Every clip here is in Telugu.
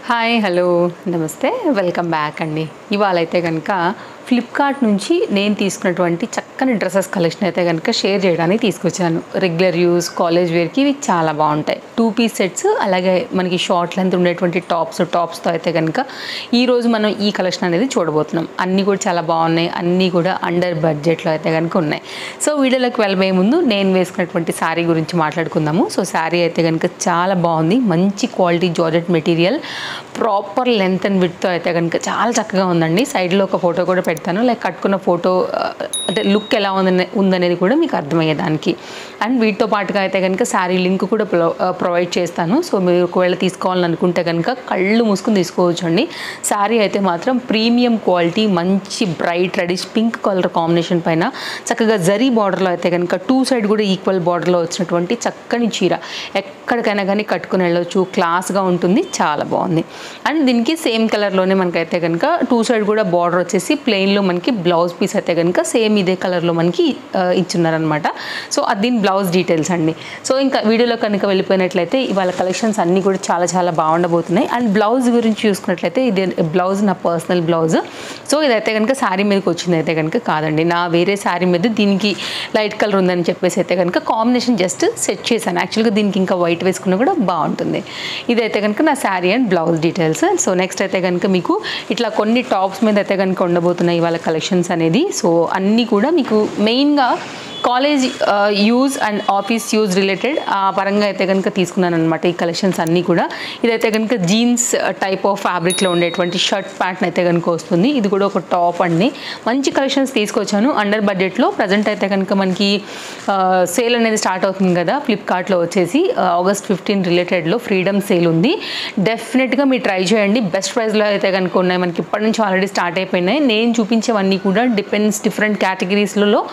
హాయ్ హలో నమస్తే వెల్కమ్ బ్యాక్ అండి. ఇవాళ అయితే కనుక ఫ్లిప్కార్ట్ నుంచి నేను తీసుకున్నటువంటి చక్కని డ్రెస్సెస్ కలెక్షన్ అయితే కనుక షేర్ చేయడానికి తీసుకొచ్చాను. రెగ్యులర్ యూస్ కాలేజ్ వేర్కి ఇవి చాలా బాగుంటాయి. 2 పీస్ సెట్స్, అలాగే మనకి షార్ట్ లెంత్ ఉండేటువంటి టాప్స్తో అయితే కనుక ఈరోజు మనం ఈ కలెక్షన్ అనేది చూడబోతున్నాం. అన్నీ కూడా చాలా బాగున్నాయి, అన్నీ కూడా అండర్ బడ్జెట్లో అయితే కనుక ఉన్నాయి. సో వీడియోలోకి వెళ్ళబోయే ముందు నేను వేసుకున్నటువంటి శారీ గురించి మాట్లాడుకుందాము. సో శారీ అయితే కనుక చాలా బాగుంది, మంచి quality georgette material, proper length and విడ్త్తో అయితే కనుక చాలా చక్కగా ఉందండి. సైడ్లో ఒక ఫోటో కూడా పెడతాను, లైక్ కట్టుకున్న ఫోటో అంటే లుక్ ఎలా ఉందనేది కూడా మీకు అర్థమయ్యేదానికి. అండ్ వీటితో పాటుగా అయితే కనుక శారీ లింక్ కూడా ప్రొవైడ్ చేస్తాను. సో మీరు ఒకవేళ తీసుకోవాలని అనుకుంటే కనుక కళ్ళు మూసుకుని తీసుకోవచ్చు అండి. శారీ అయితే మాత్రం ప్రీమియం క్వాలిటీ, మంచి bright reddish pink colour combination పైన చక్కగా జరీ బార్డర్లో అయితే కనుక 2 సైడ్ కూడా ఈక్వల్ బార్డర్లో వచ్చినటువంటి చక్కని చీర. ఎక్కడికైనా కానీ కట్టుకుని వెళ్ళవచ్చు, క్లాస్గా ఉంటుంది, చాలా బాగుంది. అండ్ దీనికి సేమ్ కలర్లోనే మనకైతే కనుక 2 సైడ్ కూడా బార్డర్ వచ్చేసి ప్లెయిన్లో మనకి బ్లౌజ్ పీస్ అయితే కనుక సేమ్ ఇదే కలర్లో మనకి ఇచ్చున్నారనమాట. సో అది దీని బ్లౌజ్ డీటెయిల్స్ అండి. సో ఇంకా వీడియోలో కనుక వెళ్ళిపోయినట్లయితే ఇవాళ కలెక్షన్స్ అన్నీ కూడా చాలా చాలా బాగుండబోతున్నాయి. అండ్ బ్లౌజ్ గురించి చూసుకున్నట్లయితే ఇది బ్లౌజ్ నా పర్సనల్ బ్లౌజ్. సో ఇదైతే కనుక శారీ మీదకి వచ్చింది అయితే కనుక కాదండి, నా వేరే శారీ మీద దీనికి లైట్ కలర్ ఉందని చెప్పేసి అయితే కనుక కాంబినేషన్ జస్ట్ సెట్ చేశాను. యాక్చువల్గా దీనికి ఇంకా వైట్ వేసుకున్నా కూడా బాగుంటుంది. ఇదైతే కనుక నా sari and blouse details. So next అయితే కనుక మీకు ఇట్లా కొన్ని టాప్స్ మీద అయితే కనుక ఉండబోతున్నాయి ఇవాళ కలెక్షన్స్ అనేది. సో అన్నీ కూడా మీకు మెయిన్గా college use and office use related పరంగా అయితే కనుక తీసుకున్నాను అనమాట ఈ కలెక్షన్స్ అన్నీ కూడా. ఇదైతే కనుక జీన్స్ టైప్ ఆఫ్ ఫ్యాబ్రిక్లో ఉండేటువంటి షర్ట్ ప్యాటర్న్ అయితే కనుక వస్తుంది. ఇది కూడా ఒక టాప్ అండి. మంచి కలెక్షన్స్ తీసుకొచ్చాను అండర్ బడ్జెట్లో. ప్రజెంట్ అయితే కనుక మనకి సేల్ అనేది స్టార్ట్ అవుతుంది కదా ఫ్లిప్కార్ట్లో వచ్చేసి, ఆగస్ట్ 15 రిలేటెడ్లో ఫ్రీడమ్ సేల్ ఉంది. డెఫినెట్గా మీరు ట్రై చేయండి. బెస్ట్ ప్రైస్లో అయితే కనుక ఉన్నాయి, మనకి ఇప్పటి నుంచి ఆల్రెడీ స్టార్ట్ అయిపోయినాయి. నేను చూపించేవన్నీ కూడా డిఫరెంట్ కేటగిరీస్లలో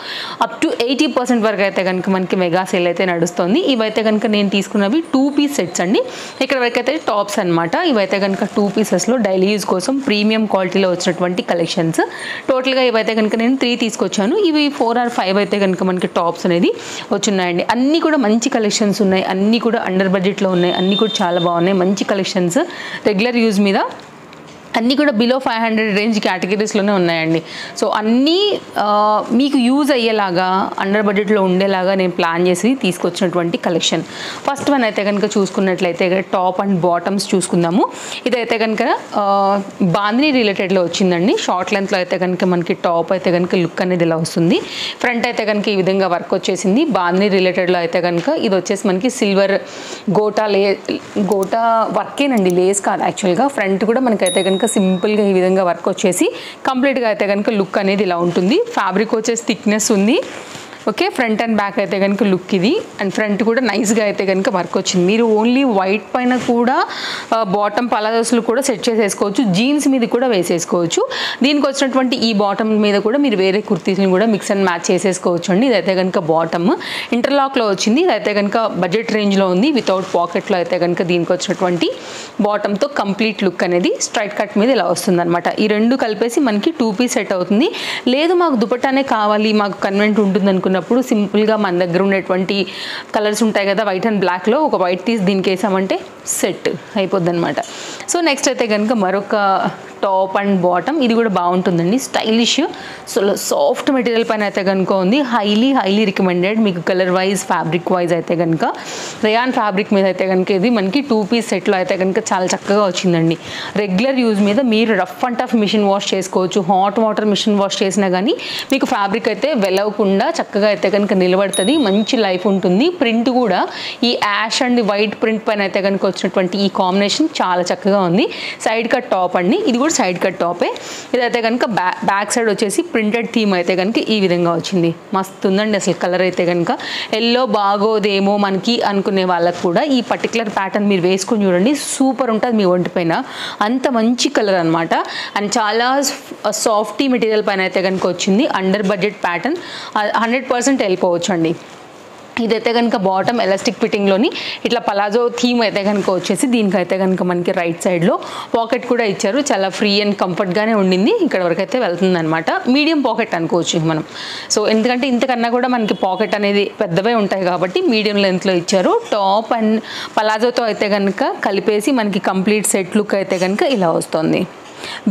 అప్ టు 80% వరకు అయితే కనుక మనకి మెగా సేల్ అయితే నడుస్తుంది. ఇవైతే కనుక నేను తీసుకున్నవి 2 పీస్ సెట్స్ అండి. ఇక్కడ వరకు అయితే టాప్స్ అనమాట. ఇవైతే కనుక 2 పీసెస్లో డైలీ యూజ్ కోసం ప్రీమియం క్వాలిటీలో వచ్చినటువంటి కలెక్షన్స్. టోటల్గా ఇవైతే కనుక నేను 3 తీసుకొచ్చాను. ఇవి 4 or 5 అయితే కనుక మనకి టాప్స్ అనేది వచ్చున్నాయండి. అన్నీ కూడా మంచి కలెక్షన్స్ ఉన్నాయి, అన్నీ కూడా అండర్ బడ్జెట్లో ఉన్నాయి, అన్నీ కూడా చాలా బాగున్నాయి. మంచి కలెక్షన్స్ రెగ్యులర్ యూజ్ మీద అన్నీ కూడా బిలో 500 రేంజ్ కేటగిరీస్లోనే ఉన్నాయండి. సో అన్నీ మీకు యూజ్ అయ్యేలాగా అండర్ బడ్జెట్లో ఉండేలాగా నేను ప్లాన్ చేసి తీసుకొచ్చినటువంటి కలెక్షన్. ఫస్ట్ వన్ అయితే కనుక చూసుకున్నట్లయితే టాప్ అండ్ బాటమ్స్ చూసుకుందాము. ఇదైతే కనుక బాందిని రిలేటెడ్లో వచ్చిందండి. షార్ట్ లెంత్లో అయితే కనుక మనకి టాప్ అయితే కనుక లుక్ అనేది ఇలా వస్తుంది. ఫ్రంట్ అయితే కనుక ఈ విధంగా వర్క్ వచ్చేసింది. బాందిని రిలేటెడ్లో అయితే కనుక ఇది వచ్చేసి మనకి సిల్వర్ గోటా వర్కేనండి, లేస్ కాదు యాక్చువల్గా. ఫ్రంట్ కూడా మనకైతే కనుక సింపుల్గా ఈ విధంగా వర్క్ వచ్చేసి కంప్లీట్గా అయితే కనుక లుక్ అనేది ఇలా ఉంటుంది. ఫ్యాబ్రిక్ వచ్చేసి థిక్నెస్ ఉంది. ఓకే, ఫ్రంట్ అండ్ బ్యాక్ అయితే కనుక లుక్ ఇది. అండ్ ఫ్రంట్ కూడా నైస్గా అయితే కనుక వర్క్ వచ్చింది. మీరు ఓన్లీ వైట్ పైన కూడా బాటమ్ పలాజోస్లు కూడా సెట్ చేసేసుకోవచ్చు, జీన్స్ మీద కూడా వేసేసుకోవచ్చు. దీనికి వచ్చినటువంటి ఈ బాటమ్ మీద కూడా మీరు వేరే కుర్తీస్ని కూడా మిక్స్ అండ్ మ్యాచ్ చేసేసుకోవచ్చు అండి. ఇదైతే కనుక బాటమ్ ఇంటర్లాక్లో వచ్చింది. ఇదైతే కనుక బడ్జెట్ రేంజ్లో ఉంది. వితౌట్ పాకెట్లో అయితే కనుక దీనికి వచ్చినటువంటి బాటమ్తో కంప్లీట్ లుక్ అనేది స్ట్రైట్ కట్ మీద ఇలా వస్తుంది అనమాట. ఈ రెండు కలిపేసి మనకి 2 పీస్ సెట్ అవుతుంది. లేదు మాకు దుపట్టానే కావాలి, మాకు కన్వెంట్ ఉంటుంది అనుకున్నప్పుడు సింపుల్గా మన దగ్గర ఉండేటువంటి కలర్స్ ఉంటాయి కదా వైట్ అండ్ బ్లాక్లో, ఒక వైట్ తీసి దీనికి వేసామంటే సెట్ అయిపోద్ది అనమాట. సో నెక్స్ట్ అయితే కనుక మరొక టాప్ అండ్ బాటమ్. ఇది కూడా బాగుంటుందండి, స్టైలిష్. సో సాఫ్ట్ మెటీరియల్ పైన అయితే కనుక ఉంది. హైలీ రికమెండెడ్ మీకు కలర్ వైజ్ ఫ్యాబ్రిక్ వైజ్ అయితే కనుక. రేయాన్ ఫ్యాబ్రిక్ మీద అయితే కనుక ఇది మనకి 2 పీస్ సెట్లో అయితే కనుక చాలా చక్కగా వచ్చిందండి. రెగ్యులర్ యూజ్ మీద మీరు rough and tough machine wash చేసుకోవచ్చు. హాట్ వాటర్ మిషన్ వాష్ చేసినా కానీ మీకు ఫ్యాబ్రిక్ అయితే వెలవకుండా చక్కగా అయితే కనుక నిలబడుతుంది. మంచి లైఫ్ ఉంటుంది. ప్రింట్ కూడా ఈ యాష్ అండ్ వైట్ ప్రింట్ పైన అయితే కనుక వచ్చినటువంటి ఈ కాంబినేషన్ చాలా చక్కగా ఉంది. సైడ్ కట్ టాప్ అండి, ఇది కూడా సైడ్ కట్ టాపే. ఇదైతే కనుక బ్యాక్ సైడ్ వచ్చేసి ప్రింటెడ్ థీమ్ అయితే కనుక ఈ విధంగా వచ్చింది. మస్తు ఉందండి అసలు కలర్ అయితే కనుక. ఎల్లో బాగోదేమో మనకి అనుకునే వాళ్ళకు కూడా ఈ పర్టికులర్ ప్యాటర్న్ మీరు వేసుకొని చూడండి, సూపర్ ఉంటుంది మీ ఒంటి పైన. అంత మంచి కలర్ అనమాట. అండ్ చాలా సాఫ్టీ మెటీరియల్ పైన అయితే కనుక వచ్చింది. అండర్ బడ్జెట్ ప్యాటర్న్ 100% వెళ్ళిపోవచ్చు అండి. ఇదైతే కనుక బాటమ్ ఎలాస్టిక్ ఫిట్టింగ్లోని ఇట్లా పలాజో థీమ్ అయితే కనుక వచ్చేసి దీనికైతే కనుక మనకి రైట్ సైడ్లో పాకెట్ కూడా ఇచ్చారు. చాలా ఫ్రీ అండ్ కంఫర్ట్గానే ఉండింది. ఇక్కడ వరకు అయితే వెళ్తుంది అనమాట. మీడియం పాకెట్ అనుకోవచ్చు మనం. సో ఎందుకంటే ఇంతకన్నా కూడా మనకి పాకెట్ అనేది పెద్దవే ఉంటాయి కాబట్టి మీడియం లెంత్లో ఇచ్చారు. టాప్ అండ్ పలాజోతో అయితే కనుక కలిపేసి మనకి కంప్లీట్ సెట్ లుక్ అయితే కనుక ఇలా వస్తుంది.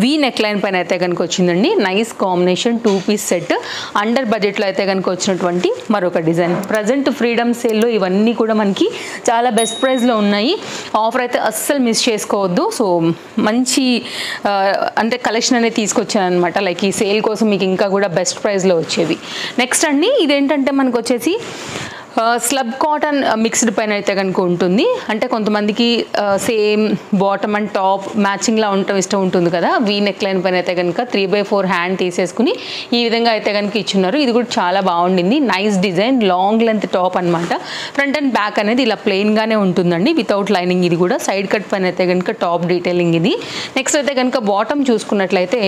వీ నెక్ లైన్ పైన అయితే కనుక వచ్చిందండి. Nice combination 2 piece set. Under బడ్జెట్లో అయితే కనుక వచ్చినటువంటి మరొక డిజైన్. ప్రజెంట్ ఫ్రీడమ్ సేల్లో ఇవన్నీ కూడా మనకి చాలా బెస్ట్ ప్రైస్లో ఉన్నాయి. ఆఫర్ అయితే అస్సలు మిస్ చేసుకోవద్దు. సో మంచి అంటే కలెక్షన్ అనేది తీసుకొచ్చాను అనమాట. లైక్ ఈ సేల్ కోసం మీకు ఇంకా కూడా బెస్ట్ ప్రైస్లో వచ్చేవి. నెక్స్ట్ అండి ఇదేంటంటే మనకు వచ్చేసి స్లబ్ కాటన్ మిక్స్డ్ పైన అయితే కనుక ఉంటుంది. అంటే కొంతమందికి సేమ్ బాటమ్ అండ్ టాప్ మ్యాచింగ్లా ఉండటం ఇష్టం ఉంటుంది కదా. వీ నెక్ లైన్ పైన అయితే కనుక 3/4 హ్యాండ్ తీసేసుకుని ఈ విధంగా అయితే కనుక ఇచ్చున్నారు. ఇది కూడా చాలా బాగుండింది. Nice design, long length top అనమాట. ఫ్రంట్ అండ్ బ్యాక్ అనేది ఇలా ప్లెయిన్గానే ఉంటుందండి, వితౌట్ లైనింగ్. ఇది కూడా సైడ్ కట్ పైన అయితే కనుక టాప్ డీటెయిలింగ్ ఇది. నెక్స్ట్ అయితే కనుక బాటమ్ చూసుకున్నట్లయితే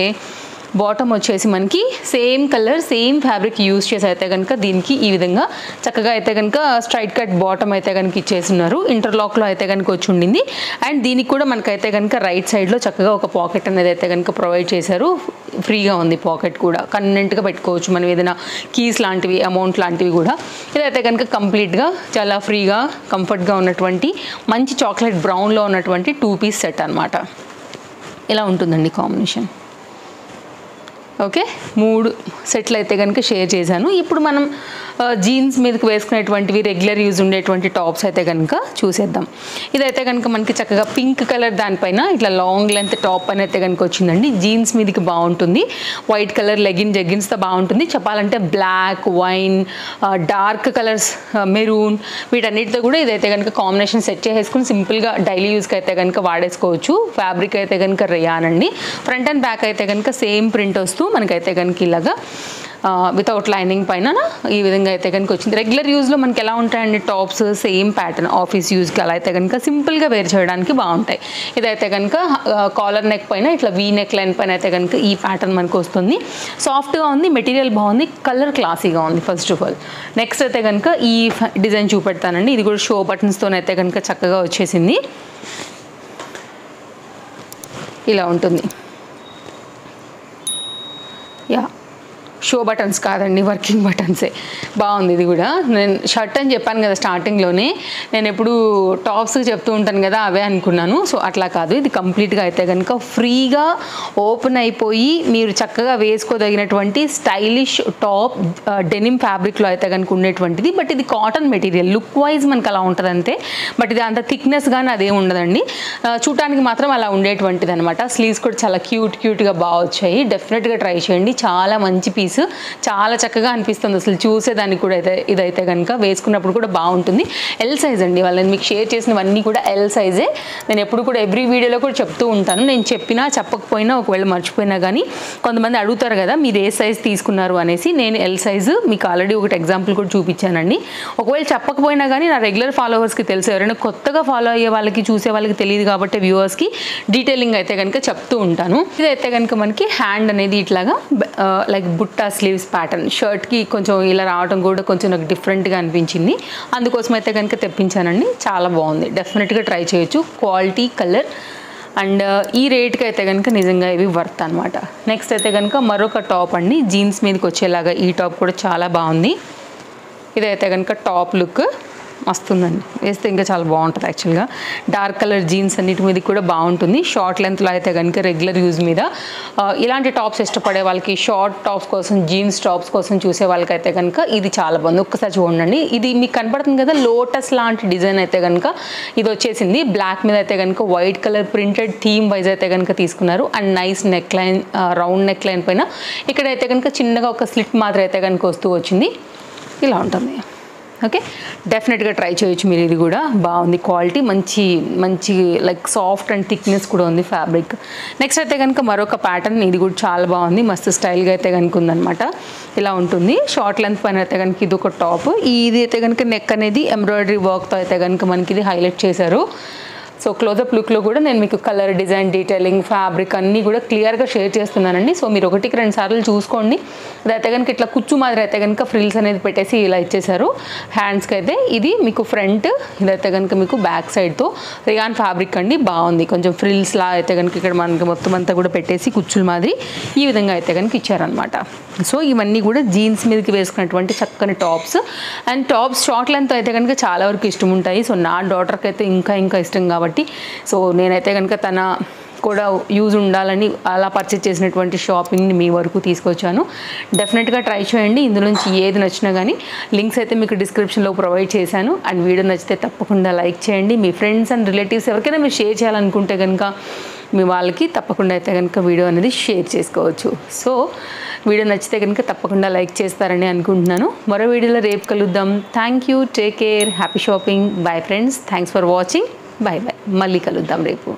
బాటమ్ వచ్చేసి మనకి same colour same fabric use చేసి అయితే కనుక దీనికి ఈ విధంగా చక్కగా అయితే కనుక స్ట్రైట్ కట్ బాటమ్ అయితే కనుక ఇచ్చేస్తున్నారు. ఇంటర్లాక్లో అయితే కనుక వచ్చి ఉండింది. అండ్ దీనికి కూడా మనకైతే కనుక రైట్ సైడ్లో చక్కగా ఒక పాకెట్ అనేది అయితే కనుక ప్రొవైడ్ చేశారు. ఫ్రీగా ఉంది పాకెట్ కూడా, కన్వీనెంట్గా పెట్టుకోవచ్చు మనం ఏదైనా కీస్ లాంటివి, అమౌంట్ లాంటివి కూడా. ఇదైతే కనుక కంప్లీట్గా చాలా ఫ్రీగా కంఫర్ట్గా ఉన్నటువంటి మంచి చాక్లెట్ బ్రౌన్లో ఉన్నటువంటి 2 పీస్ సెట్ అనమాట. ఇలా ఉంటుందండి కాంబినేషన్. ఓకే, 3 సెట్లు అయితే కనుక షేర్ చేశాను. ఇప్పుడు మనం జీన్స్ మీదకి వేసుకునేటువంటివి రెగ్యులర్ యూజ్ ఉండేటువంటి టాప్స్ అయితే కనుక చూసేద్దాం. ఇదైతే కనుక మనకి చక్కగా పింక్ కలర్ దానిపైన ఇట్లా లాంగ్ లెంత్ టాప్ అని అయితే కనుక వచ్చిందండి. జీన్స్ మీదకి బాగుంటుంది. వైట్ కలర్ జెగ్గిన్స్తో బాగుంటుంది. చెప్పాలంటే black, wine, dark colours, maroon వీటన్నిటితో కూడా ఇదైతే కనుక కాంబినేషన్ సెట్ చేసేసుకుని సింపుల్గా డైలీ యూస్కి అయితే కనుక వాడేసుకోవచ్చు. ఫ్యాబ్రిక్ అయితే కనుక రేయాన్ అండి. ఫ్రంట్ అండ్ బ్యాక్ అయితే కనుక సేమ్ ప్రింట్ వస్తూ మనకైతే కనుక ఇలాగా వితౌట్ లైనింగ్ పైన ఈ విధంగా అయితే కనుక వచ్చింది. రెగ్యులర్ యూజ్లో మనకి ఎలా ఉంటాయండి టాప్స్, సేమ్ ప్యాటర్న్ ఆఫీస్ యూజ్కి అలా అయితే కనుక సింపుల్గా వేర్ చేయడానికి బాగుంటాయి. ఇదైతే కనుక కాలర్ నెక్ పైన ఇట్లా వీ నెక్ లైన్ పైన అయితే కనుక ఈ ప్యాటర్న్ మనకు వస్తుంది. సాఫ్ట్గా ఉంది, మెటీరియల్ బాగుంది, కలర్ క్లాసీగా ఉంది ఫస్ట్ ఆఫ్ ఆల్. నెక్స్ట్ అయితే కనుక ఈ డిజైన్ చూపెడతానండి. ఇది కూడా షో బటన్స్తోనైతే కనుక చక్కగా వచ్చేసింది. ఇలా ఉంటుంది. యా, షో బటన్స్ కాదండి, వర్కింగ్ బటన్సే. బాగుంది ఇది కూడా. నేను షర్ట్ అని చెప్పాను కదా స్టార్టింగ్లోనే, నేను ఎప్పుడు టాప్స్ చెప్తూ ఉంటాను కదా అవే అనుకున్నాను. సో అట్లా కాదు, ఇది కంప్లీట్గా అయితే కనుక ఫ్రీగా ఓపెన్ అయిపోయి మీరు చక్కగా వేసుకోదగినటువంటి స్టైలిష్ టాప్ డెనిమ్ ఫ్యాబ్రిక్లో అయితే కనుక ఉండేటువంటిది. బట్ ఇది కాటన్ మెటీరియల్, లుక్ వైజ్ మనకు అలా ఉంటుంది అంతే. బట్ ఇది అంత థిక్నెస్ కానీ అదేం ఉండదండి, చూడటానికి మాత్రం అలా ఉండేటువంటిది అనమాట. స్లీవ్స్ కూడా చాలా క్యూట్గా బాగా వచ్చాయి. డెఫినెట్గా ట్రై చేయండి. చాలా మంచి పీస్, చాలా చక్కగా అనిపిస్తుంది అసలు చూసేదానికి కూడా. ఇదైతే కనుక వేసుకున్నప్పుడు కూడా బాగుంటుంది. ఎల్ సైజ్ అండి, వాళ్ళని మీకు షేర్ చేసినవన్నీ కూడా ఎల్ సైజే. నేను ఎప్పుడు కూడా ఎవ్రీ వీడియోలో కూడా చెప్తూ ఉంటాను. నేను చెప్పినా చెప్పకపోయినా ఒకవేళ మర్చిపోయినా కానీ కొంతమంది అడుగుతారు కదా మీరు ఏ సైజ్ తీసుకున్నారు అనేసి. నేను ఎల్ సైజు మీకు ఆల్రెడీ ఒకటి ఎగ్జాంపుల్ కూడా చూపించానండి. ఒకవేళ చెప్పకపోయినా కానీ నా రెగ్యులర్ ఫాలోవర్స్కి తెలుసు, ఎవరైనా కొత్తగా ఫాలో అయ్యే వాళ్ళకి చూసే వాళ్ళకి తెలియదు కాబట్టి వ్యూవర్స్కి డీటెయిలింగ్ అయితే కనుక చెప్తూ ఉంటాను. ఇదైతే కనుక మనకి హ్యాండ్ అనేది ఇట్లాగా లైక్ బుట్ట స్లీవ్స్ ప్యాటర్న్, షర్ట్కి కొంచెం ఇలా రావడం కూడా కొంచెం నాకు డిఫరెంట్గా అనిపించింది. అందుకోసం అయితే కనుక తెప్పించానండి. చాలా బాగుంది, డెఫినెట్గా ట్రై చేయొచ్చు. క్వాలిటీ, కలర్ అండ్ ఈ రేట్కి అయితే కనుక నిజంగా ఇవి వర్త్ అనమాట. నెక్స్ట్ అయితే కనుక మరొక టాప్ అండి, జీన్స్ మీదకి వచ్చేలాగా. ఈ టాప్ కూడా చాలా బాగుంది. ఇదైతే కనుక టాప్ లుక్ వస్తుందండి, వేస్తే ఇంకా చాలా బాగుంటుంది. యాక్చువల్గా డార్క్ కలర్ జీన్స్ అన్నిటి మీద కూడా బాగుంటుంది. షార్ట్ లెంత్లో అయితే కనుక రెగ్యులర్ యూజ్ మీద ఇలాంటి టాప్స్ ఇష్టపడే వాళ్ళకి, షార్ట్ టాప్స్ కోసం, జీన్స్ టాప్స్ కోసం చూసే వాళ్ళకైతే కనుక ఇది చాలా బాగుంది. ఒక్కసారి చూడండి, ఇది మీకు కనపడుతుంది కదా లోటస్ లాంటి డిజైన్ అయితే కనుక ఇది వచ్చేసింది. బ్లాక్ మీద అయితే కనుక white colour printed theme wise అయితే కనుక తీసుకున్నారు. And nice neck line, round neck line పైన ఇక్కడైతే కనుక చిన్నగా ఒక స్లిట్ మాత్రం అయితే కనుక వస్తూ వచ్చింది. ఇలా ఉంటుంది. ఓకే, డెఫినెట్గా ట్రై చేయొచ్చు మీరు. ఇది కూడా బాగుంది, క్వాలిటీ మంచి లైక్ సాఫ్ట్ అండ్ థిక్నెస్ కూడా ఉంది ఫ్యాబ్రిక్. నెక్స్ట్ అయితే కనుక మరొక ప్యాటర్న్, ఇది కూడా చాలా బాగుంది, మస్తు స్టైల్గా అయితే కనుక ఉందనమాట. ఇలా ఉంటుంది. షార్ట్ లెంత్ పైన అయితే కనుక ఇది ఒక టాప్. ఇది అయితే కనుక నెక్ అనేది ఎంబ్రాయిడరీ వర్క్తో అయితే కనుక మనకి ఇది హైలైట్ చేశారు. సో క్లోజప్ లుక్లో కూడా నేను మీకు కలర్, డిజైన్, డీటెయిలింగ్, ఫ్యాబ్రిక్ అన్నీ కూడా క్లియర్గా షేర్ చేస్తున్నానండి. సో మీరు 1-2 సార్లు చూసుకోండి. అదైతే కనుక ఇట్లా కుచ్చు మాదిరి అయితే కనుక ఫ్రిల్స్ అనేది పెట్టేసి ఇలా ఇచ్చేసారు. హ్యాండ్స్కి అయితే ఇది మీకు ఫ్రంట్, ఇదైతే కనుక మీకు బ్యాక్ సైడ్తో రియాన్ ఫ్యాబ్రిక్ అండి, బాగుంది. కొంచెం ఫ్రిల్స్ లా అయితే కనుక ఇక్కడ మనకి మొత్తం అంతా కూడా పెట్టేసి కుచ్చుల మాదిరి ఈ విధంగా అయితే కనుక ఇచ్చారనమాట. సో ఇవన్నీ కూడా జీన్స్ మీదకి వేసుకున్నటువంటి చక్కని tops. And tops short length అయితే కనుక చాలా వరకు ఇష్టం ఉంటాయి. సో నా డాటర్కి అయితే ఇంకా ఇష్టం కాబట్టి సో నేనైతే కనుక తన కూడా యూజ్ ఉండాలని అలా పర్చేజ్ చేసినటువంటి షాపింగ్ని మీ వరకు తీసుకొచ్చాను. డెఫినెట్గా ట్రై చేయండి. ఇందులో నుంచి ఏది నచ్చినా కానీ లింక్స్ అయితే మీకు డిస్క్రిప్షన్లో ప్రొవైడ్ చేశాను. అండ్ వీడియో నచ్చితే తప్పకుండా లైక్ చేయండి. మీ ఫ్రెండ్స్ అండ్ రిలేటివ్స్ ఎవరికైనా మీరు షేర్ చేయాలనుకుంటే కనుక మీ వాళ్ళకి తప్పకుండా అయితే కనుక వీడియో అనేది షేర్ చేసుకోవచ్చు. సో వీడియో నచ్చితే కనుక తప్పకుండా లైక్ చేస్తారని అనుకుంటున్నాను. మరో వీడియోలో రేపు కలుద్దాం. Thank you, take care, happy shopping, bye friends, thanks for watching, bye bye. మళ్ళీ కలుద్దాం రేపు.